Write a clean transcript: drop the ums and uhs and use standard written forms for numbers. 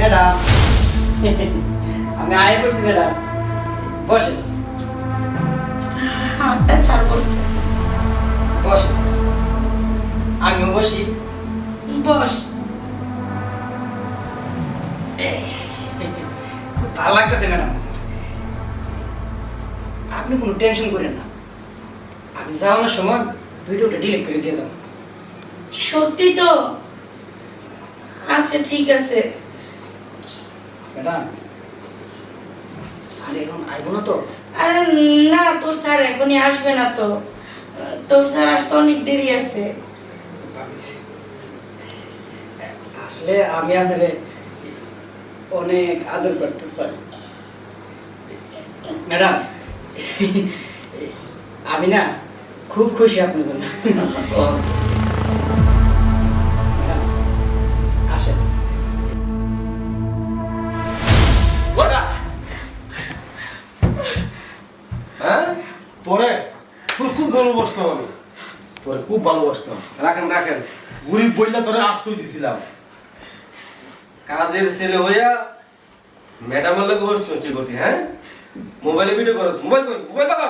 Madam আমি আয় করছি ম্যাডাম বসেন হাতটা ছাড় বসতেছে। বসেন আমিও বসি বস। খুব ভালো লাগতেছে ম্যাডাম আপনি কোনো টেনশন করেন না আমি যাওয়ানোর সময় ভিডিওটা ডিলিট করে দিয়ে যাবো সত্যি তো? আচ্ছা ঠিক আছে। ম্যাডাম স্যার এখন আইব না তো আরে না, তোর স্যার এখনই আসবে না তো। তোর স্যার আসতে অনেক দেরি আছে। ভাবিছি আসলে আমি আপনার অনেক আদর করতে চাই ম্যাডাম আমি না খুব খুশি আপনার জন্য ম্যাডাম আসেন হ্যাঁ তোরে তোর খুব ভালোবাসতাম আমি তোরে খুব ভালোবাসতাম রাখেন রাখেন গরিব বইলা তোরে আশ্রয় দিছিলাম কাজের ছেলে হইয়া ম্যাডামের লোক সৃষ্টি করতি হ্যাঁ মোবাইলে ভিডিও করো মোবাইল কই মোবাইল পাকা